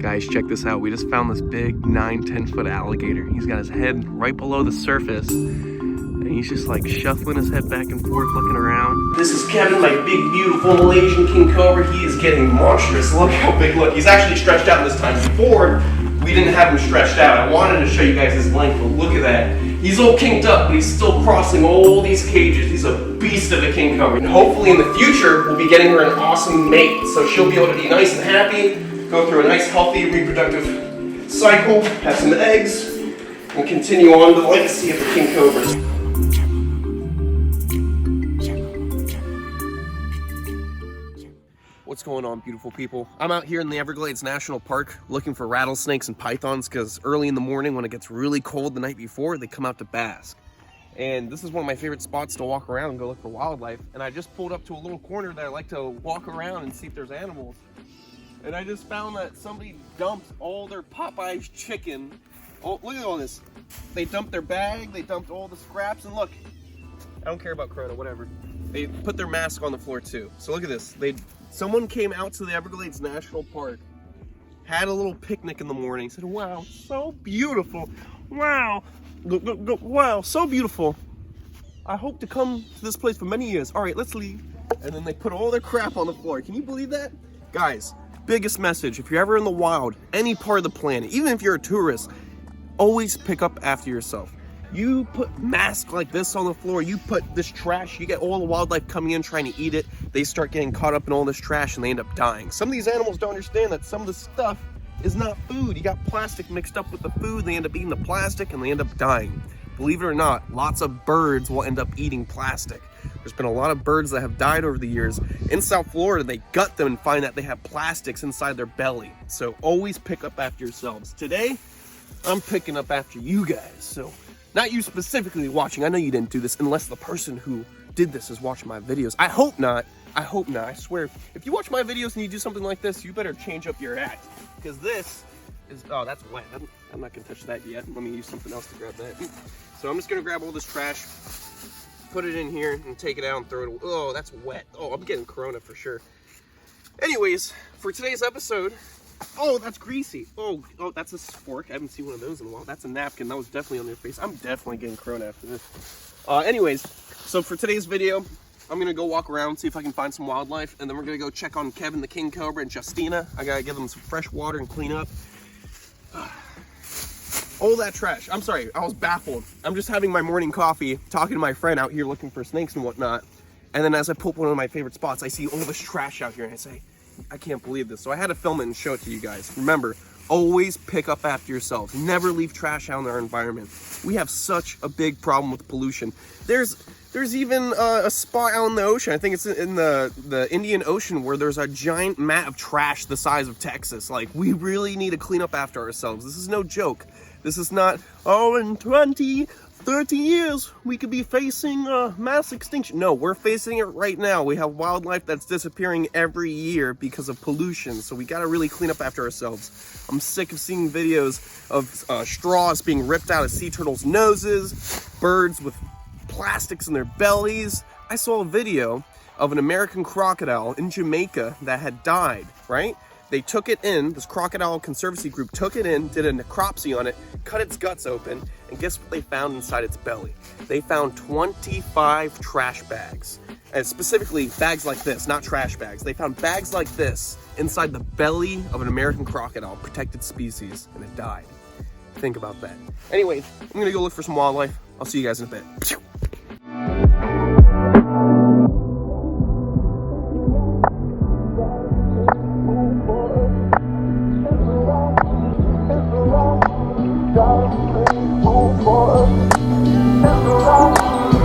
Guys, check this out. We just found this big 9-10 foot alligator. He's got his head right below the surface, and he's just like shuffling his head back and forth, looking around. This is Kevin, my big, beautiful Malaysian king cobra. He is getting monstrous. Look how big, look. He's actually stretched out this time. Before, we didn't have him stretched out. I wanted to show you guys his length, but look at that. He's all kinked up, but he's still crossing all these cages. He's a beast of a king cobra. And hopefully in the future, we'll be getting her an awesome mate. So she'll be able to be nice and happy, go through a nice, healthy, reproductive cycle, have some eggs, and continue on the legacy of the king cobra. What's going on, beautiful people? I'm out here in the Everglades National Park looking for rattlesnakes and pythons because early in the morning when it gets really cold the night before, they come out to bask. And this is one of my favorite spots to walk around and go look for wildlife. And I just pulled up to a little corner that I like to walk around and see if there's animals. And I just found that somebody dumped all their Popeye's chicken. Oh, look at all this. They dumped their bag, they dumped all the scraps, and look, I don't care about Corona, whatever. They put their mask on the floor too. So look at this. Someone came out to the Everglades National Park, had a little picnic in the morning, said, wow, so beautiful. Wow, wow, so beautiful. I hope to come to this place for many years. All right, let's leave. And then they put all their crap on the floor. Can you believe that? Guys, biggest message, if you're ever in the wild, any part of the planet, even if you're a tourist, always pick up after yourself. You put masks like this on the floor, you put this trash, you get all the wildlife coming in trying to eat it, they start getting caught up in all this trash and they end up dying. Some of these animals don't understand that some of the stuff is not food. You got plastic mixed up with the food, they end up eating the plastic and they end up dying. Believe it or not, lots of birds will end up eating plastic. There's been a lot of birds that have died over the years. In South Florida, they gut them and find that they have plastics inside their belly. So always pick up after yourselves. Today, I'm picking up after you guys. So not you specifically watching. I know you didn't do this unless the person who did this is watching my videos. I hope not. I hope not. I swear, if you watch my videos and you do something like this, you better change up your act. Because this is, oh, that's wet. I'm not gonna touch that yet. Let me use something else to grab that. So I'm just gonna grab all this trash, put it in here and take it out and throw it away. Oh, that's wet. Oh, I'm getting Corona for sure. Anyways, for today's episode, oh, that's greasy. Oh, that's a fork. I haven't seen one of those in a while. That's a napkin. That was definitely on their face. I'm definitely getting Corona after this. Anyways, so for today's video, I'm going to go walk around, see if I can find some wildlife, and then we're going to go check on Kevin the king cobra and Justina. I got to give them some fresh water and clean up. All that trash. I'm sorry, I was baffled. I'm just having my morning coffee, talking to my friend out here looking for snakes and whatnot. And then as I pull up one of my favorite spots, I see all this trash out here and I say, I can't believe this. So I had to film it and show it to you guys. Remember, always pick up after yourselves. Never leave trash out in our environment. We have such a big problem with pollution. There's even a spot out in the ocean. I think it's in the Indian Ocean where there's a giant mat of trash the size of Texas. Like, we really need to clean up after ourselves. This is no joke. This is not, oh, in 20, 30 years, we could be facing mass extinction. No, we're facing it right now. We have wildlife that's disappearing every year because of pollution. So we got to really clean up after ourselves. I'm sick of seeing videos of straws being ripped out of sea turtles' noses, birds with plastics in their bellies. I saw a video of an American crocodile in Jamaica that had died, right? They took it in, this crocodile conservancy group took it in, did a necropsy on it, cut its guts open, and guess what they found inside its belly? They found 25 trash bags. And specifically, bags like this, not trash bags. They found bags like this inside the belly of an American crocodile, protected species, and it died. Think about that. Anyways, I'm gonna go look for some wildlife. I'll see you guys in a bit.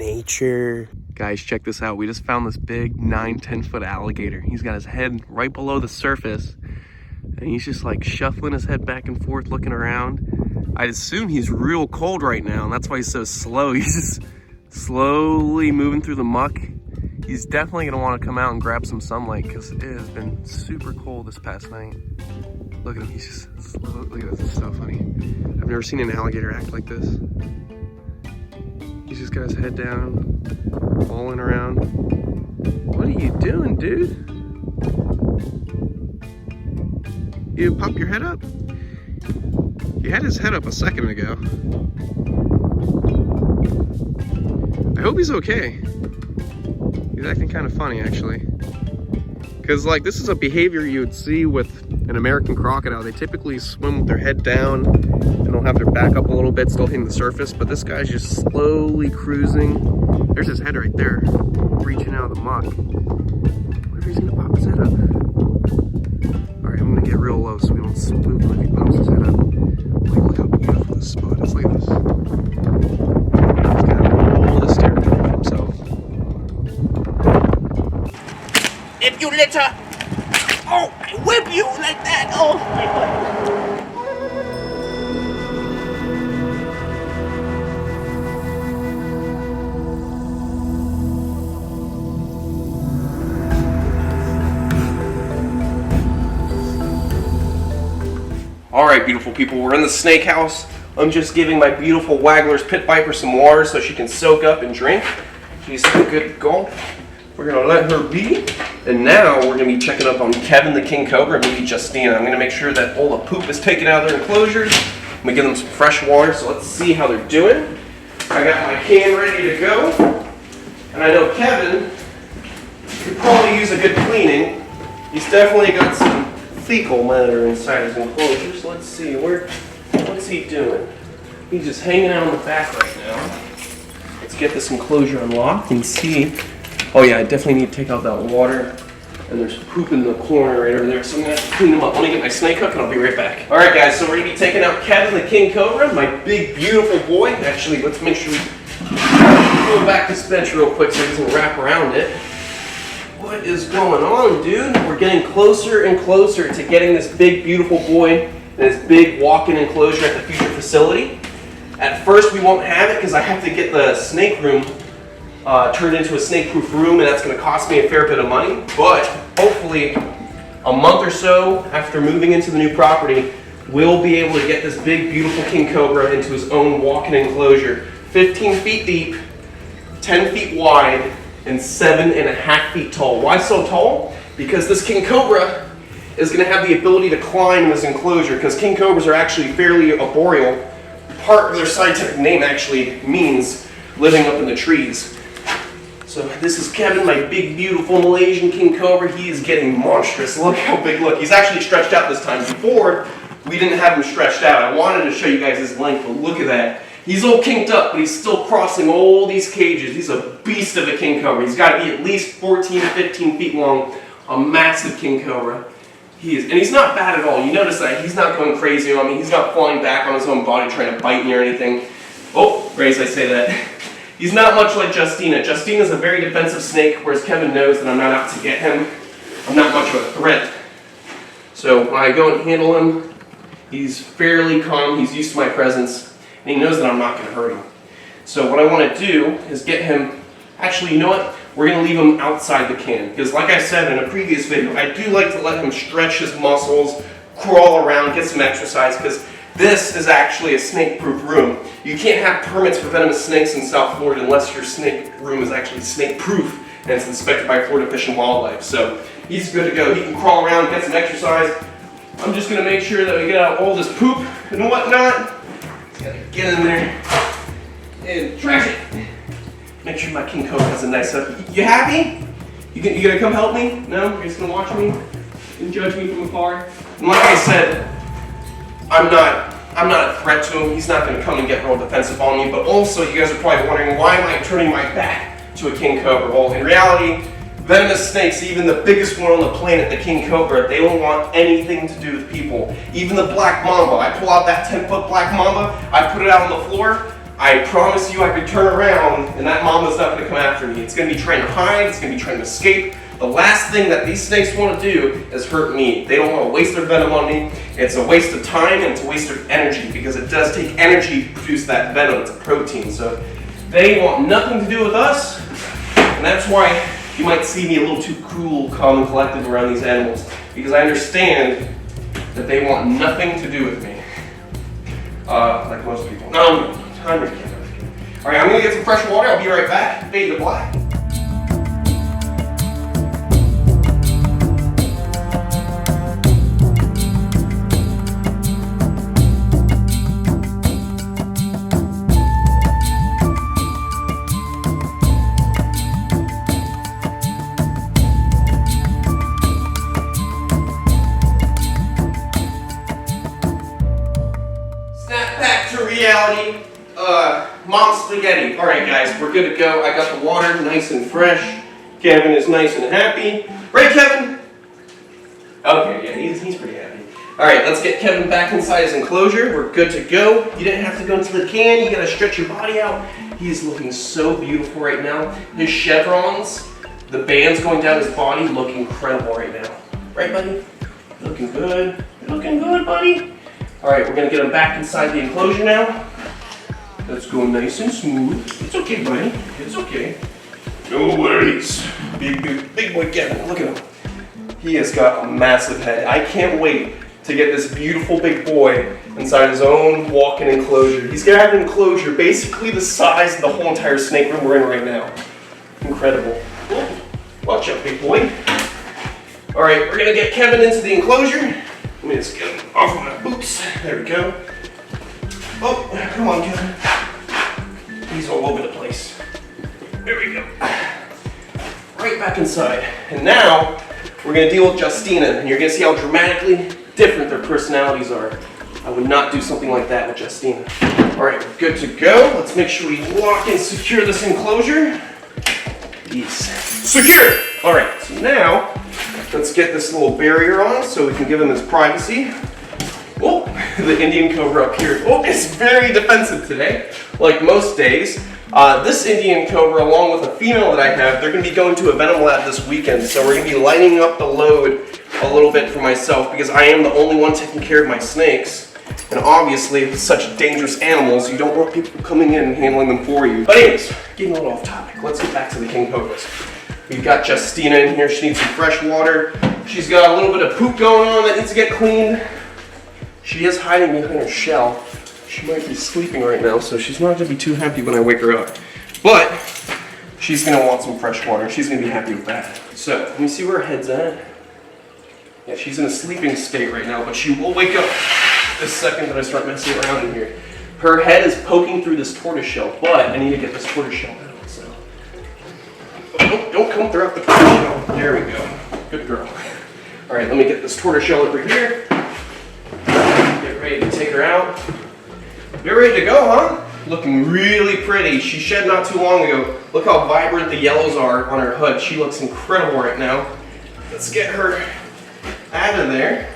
Nature. Guys, check this out. We just found this big 9-10 foot alligator. He's got his head right below the surface and he's just like shuffling his head back and forth looking around. I'd assume he's real cold right now and that's why he's so slow. He's just slowly moving through the muck. He's definitely gonna want to come out and grab some sunlight because it has been super cold this past night. Look at him, he's just slow. Look at this, it's so funny. I've never seen an alligator act like this. He's just got his head down, falling around. What are you doing, dude? You didn't pop your head up? He had his head up a second ago. I hope he's okay. He's acting kind of funny, actually. Because, like, this is a behavior you would see with an American crocodile. They typically swim with their head down and they'll have their back up a little bit, still hitting the surface. But this guy's just slowly cruising. There's his head right there, reaching out of the muck. What if he's gonna pop his head up? All right, I'm gonna get real low so we don't spook him if he pops his head up. Like, look how beautiful this spot is. Look at this. He's got all this territory for himself. If you litter, oh, I whip you like that. Oh my God. All right, beautiful people, we're in the snake house. I'm just giving my beautiful Waggler's pit viper some water so she can soak up and drink. She's a good gulp. We're gonna let her be. And now we're gonna be checking up on Kevin the king cobra and maybe Justina. I'm gonna make sure that all the poop is taken out of their enclosures. I'm gonna give them some fresh water, so let's see how they're doing. I got my can ready to go. And I know Kevin could probably use a good cleaning. He's definitely got some fecal matter inside his enclosures. Let's see, what's he doing? He's just hanging out in the back right now. Let's get this enclosure unlocked and see. Oh yeah, I definitely need to take out that water. And there's poop in the corner right over there, so I'm gonna have to clean them up. Let me get my snake hook and I'll be right back. All right guys, so we're gonna be taking out Kevin the king cobra, my big beautiful boy. Actually, let's make sure we pull back this bench real quick so we can wrap around it. What is going on, dude? We're getting closer and closer to getting this big, beautiful boy in this big walk-in enclosure at the future facility. At first, we won't have it because I have to get the snake room turned into a snake-proof room, and that's going to cost me a fair bit of money. But hopefully, a month or so after moving into the new property, we'll be able to get this big, beautiful king cobra into his own walk-in enclosure. 15 feet deep, 10 feet wide, and 7.5 feet tall. Why so tall? Because this king cobra is going to have the ability to climb in this enclosure, because king cobras are actually fairly arboreal. Part of their scientific name actually means living up in the trees. So this is Kevin, my big, beautiful Malaysian king cobra. He is getting monstrous. Look how big, look. He's actually stretched out this time. Before, we didn't have him stretched out. I wanted to show you guys his length, but look at that. He's all kinked up, but he's still crossing all these cages. He's a beast of a king cobra. He's got to be at least 14 to 15 feet long, a massive king cobra. He is, and he's not bad at all. You notice that he's not going crazy on me. He's not falling back on his own body trying to bite me or anything. Oh, Grace, I say that. He's not much like Justina. Justina's a very defensive snake, whereas Kevin knows that I'm not out to get him. I'm not much of a threat. So when I go and handle him, he's fairly calm. He's used to my presence. And he knows that I'm not going to hurt him. So what I want to do is get him, actually, you know what? We're going to leave him outside the can. Because like I said in a previous video, I do like to let him stretch his muscles, crawl around, get some exercise, because this is actually a snake-proof room. You can't have permits for venomous snakes in South Florida unless your snake room is actually snake-proof and it's inspected by Florida Fish and Wildlife. So he's good to go. He can crawl around, get some exercise. I'm just going to make sure that we get out all this poop and whatnot. Gotta get in there and trash it. Make sure my king cobra has a nice up. You happy? You gonna come help me? No? You're just gonna watch me and judge me from afar? And like I said, I'm not a threat to him. He's not gonna come and get real defensive on me. But also, you guys are probably wondering, why am I turning my back to a king cobra? Well, in reality, venomous snakes, even the biggest one on the planet, the king cobra, they don't want anything to do with people. Even the black mamba, I pull out that 10-foot black mamba, I put it out on the floor, I promise you I could turn around and that mama's not going to come after me. It's going to be trying to hide, it's going to be trying to escape. The last thing that these snakes want to do is hurt me. They don't want to waste their venom on me. It's a waste of time and it's a waste of energy, because it does take energy to produce that venom. It's a protein. So they want nothing to do with us, and that's why you might see me a little too cool, calm, and collected around these animals, because I understand that they want nothing to do with me. Like most people. No, I'm just kidding. All right, I'm gonna get some fresh water. I'll be right back. Fade to black. to reality. Mom spaghetti. All right, guys, we're good to go. I got the water nice and fresh. Kevin is nice and happy. Right, Kevin? Okay, yeah, he's pretty happy. All right, let's get Kevin back inside his enclosure. We're good to go. You didn't have to go into the can. You gotta stretch your body out. He's looking so beautiful right now. His chevrons, the bands going down his body, look incredible right now. Right, buddy? Looking good. Looking good, buddy. All right, we're gonna get him back inside the enclosure now. Let's go nice and smooth. It's okay, buddy. It's okay. No worries. Big boy Kevin. Look at him. He has got a massive head. I can't wait to get this beautiful big boy inside his own walk-in enclosure. He's gonna have an enclosure basically the size of the whole entire snake room we're in right now. Incredible. Watch out, big boy. All right, we're gonna get Kevin into the enclosure. Let me just get him off of my boots. There we go. Oh, come on, Kevin. He's all over the place. There we go. Right back inside. And now, we're gonna deal with Justina, and you're gonna see how dramatically different their personalities are. I would not do something like that with Justina. All right, we're good to go. Let's make sure we lock and secure this enclosure. Yes, secure. All right, so now, let's get this little barrier on so we can give him his privacy. Oh, the Indian Cobra up here. Oh, it's very defensive today, like most days. This Indian Cobra, along with a female that I have, they're going to be going to a venom lab this weekend, so we're going to be lighting up the load a little bit for myself because I am the only one taking care of my snakes. And obviously, with such dangerous animals, you don't want people coming in and handling them for you. But anyways, getting a little off topic, let's get back to the king cobras. We've got Justina in here. She needs some fresh water. She's got a little bit of poop going on that needs to get cleaned. She is hiding behind her shell. She might be sleeping right now, so she's not going to be too happy when I wake her up. But she's going to want some fresh water. She's going to be happy with that. So let me see where her head's at. Yeah, she's in a sleeping state right now, but she will wake up the second that I start messing around in here. Her head is poking through this tortoiseshell, but I need to get this tortoiseshell out. So don't come throughout the tortoiseshell. There we go. Good girl. All right, let me get this tortoiseshell over here. Get ready to take her out. You're ready to go, huh? Looking really pretty. She shed not too long ago. Look how vibrant the yellows are on her hood. She looks incredible right now. Let's get her out of there.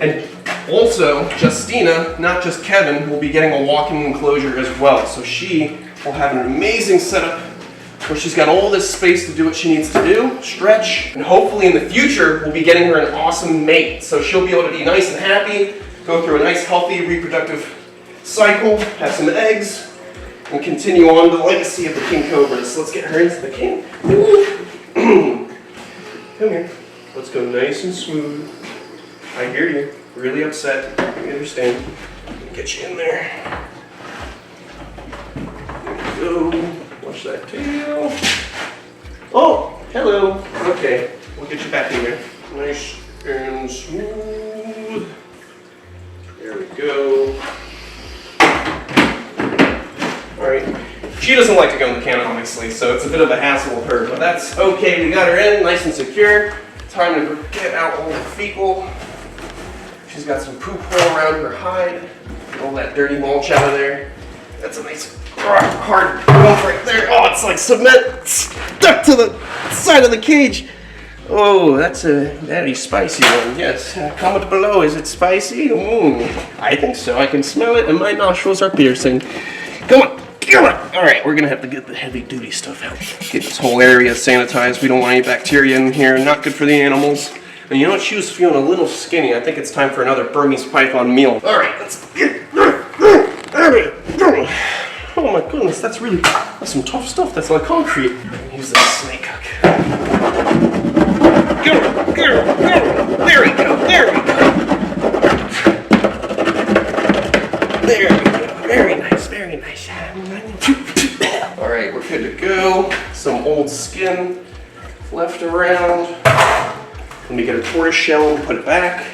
And also, Justina, not just Kevin, will be getting a walk-in enclosure as well. So she will have an amazing setup where she's got all this space to do what she needs to do, stretch, and hopefully in the future, we'll be getting her an awesome mate. So she'll be able to be nice and happy, go through a nice, healthy, reproductive cycle, have some eggs, and continue on the legacy of the king cobras. Let's get her into the king. Come here. Let's go nice and smooth. I hear you. Really upset. I understand. Get you in there. There we go. Watch that tail. Oh, hello. Okay, we'll get you back in there. Nice and smooth. There we go. Alright. She doesn't like to go in the can, obviously, so it's a bit of a hassle with her, but that's okay. We got her in, nice and secure. Time to get out all the fecal. She's got some poop all around her hide. Get all that dirty mulch out of there. That's a nice hard rough right there. Oh, it's like cement stuck to the side of the cage. Oh, that's a very spicy one. Yes, comment below. Is it spicy? I think so. I can smell it, and my nostrils are piercing. Come on. Come on. All right, we're gonna have to get the heavy-duty stuff out. Get this whole area sanitized. We don't want any bacteria in here. Not good for the animals. And you know what? She was feeling a little skinny. I think it's time for another Burmese python meal. All right, let's get. Oh my goodness, that's some tough stuff. That's like concrete. Use that snake hook. Go. There we go. There we go. Very nice. All right, we're good to go. Some old skin left around. Let me get a tortoise shell and put it back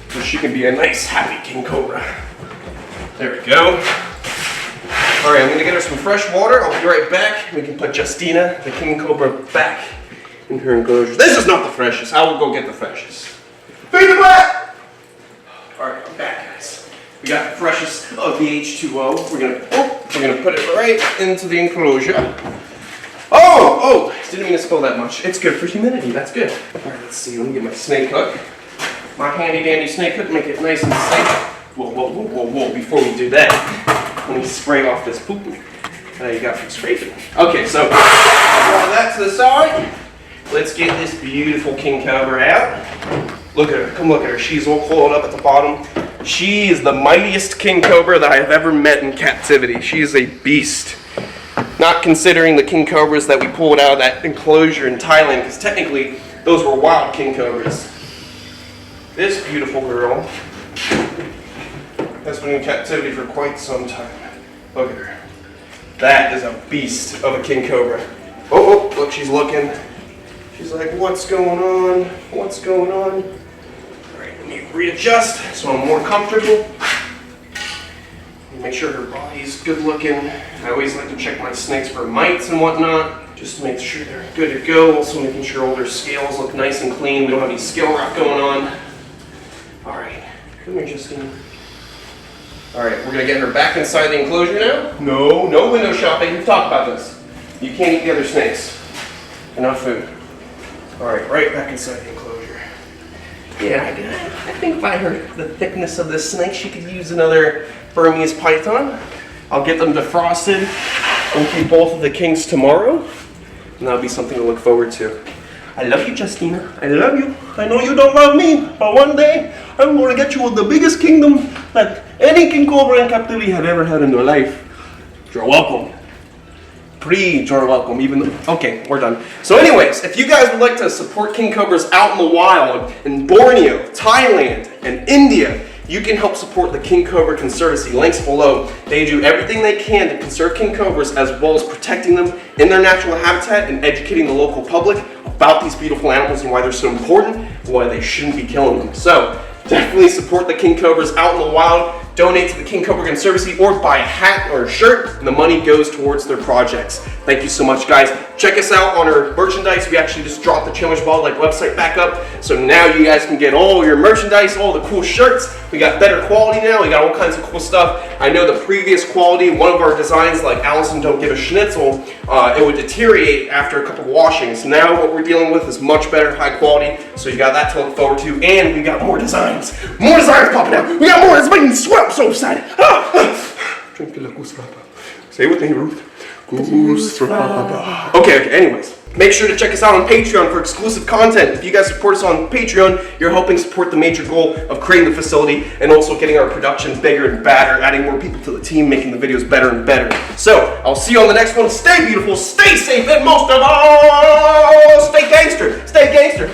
so she can be a nice, happy king cobra. There we go. All right, I'm gonna get her some fresh water. I'll be right back. We can put Justina, the king cobra, back in her enclosure. This is not the freshest. I will go get the freshest. Feed the black! All right, I'm back, guys. We got the freshest of the H2O. We're gonna put it right into the enclosure. Oh, didn't mean to spill that much. It's good for humidity, that's good. All right, let's see, let me get my snake hook. My handy dandy snake hook, make it nice and safe. Whoa, before we do that, let me spray off this poop that you got from scraping. Okay, so, draw that to the side. Let's get this beautiful king cobra out. Look at her, come look at her. She's all coiled up at the bottom. She is the mightiest king cobra that I have ever met in captivity. She is a beast. Not considering the king cobras that we pulled out of that enclosure in Thailand, because technically those were wild king cobras. This beautiful girl has been in captivity for quite some time. Look at her. That is a beast of a king cobra. Oh, look, she's looking. She's like, what's going on? What's going on? All right, let me readjust so I'm more comfortable. Make sure her body's good looking. I always like to check my snakes for mites and whatnot, just to make sure they're good to go. Also making sure all their scales look nice and clean. We don't have any scale rot going on. All right, come here, Justine. All right, we're gonna get her back inside the enclosure now. No window shopping. We've talked about this. You can't eat the other snakes. Enough food. All right back inside the enclosure. Yeah, I think by the thickness of this snake, she could use another Burmese python. I'll get them defrosted and keep both of the kings tomorrow, and that'll be something to look forward to. I love you, Justina. I love you. I know you don't love me, but one day I'm going to get you with the biggest kingdom that any king cobra in captivity had ever had in their life. You're welcome. You're welcome, even though, okay, we're done. So anyways, if you guys would like to support king cobras out in the wild, in Borneo, Thailand, and India, you can help support the King Cobra Conservancy. Links below. They do everything they can to conserve king cobras as well as protecting them in their natural habitat and educating the local public about these beautiful animals and why they're so important and why they shouldn't be killing them. So definitely support the king cobras out in the wild. Donate to the King Cobra Conservancy or buy a hat or a shirt, and the money goes towards their projects. Thank you so much, guys. Check us out on our merchandise. We actually just dropped the Chandler's Wildlife website back up, so now you guys can get all your merchandise, all the cool shirts. We got better quality now. We got all kinds of cool stuff. I know the previous quality, one of our designs, like Allison Don't Give a Schnitzel, it would deteriorate after a couple washings. Now what we're dealing with is much better, high quality, so you got that to look forward to, and we got more designs. More designs popping out. We got more. It's making me sweat. I'm so excited. Drink the goose frappa. Say it with me, Ruth. Goose frappa. Okay, anyways. Make sure to check us out on Patreon for exclusive content. If you guys support us on Patreon, you're helping support the major goal of creating the facility and also getting our production bigger and badder, adding more people to the team, making the videos better and better. So, I'll see you on the next one. Stay beautiful, stay safe, and most of all, stay gangster. Stay gangster.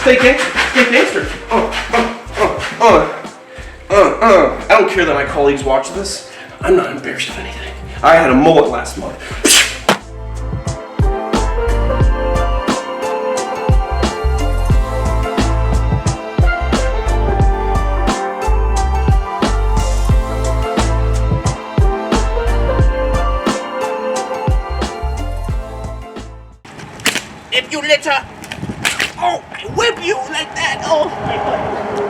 Stay gangster. Stay gangster. I don't care that my colleagues watch this. I'm not embarrassed of anything. I had a mullet last month. If you litter, oh, I whip you like that. Oh.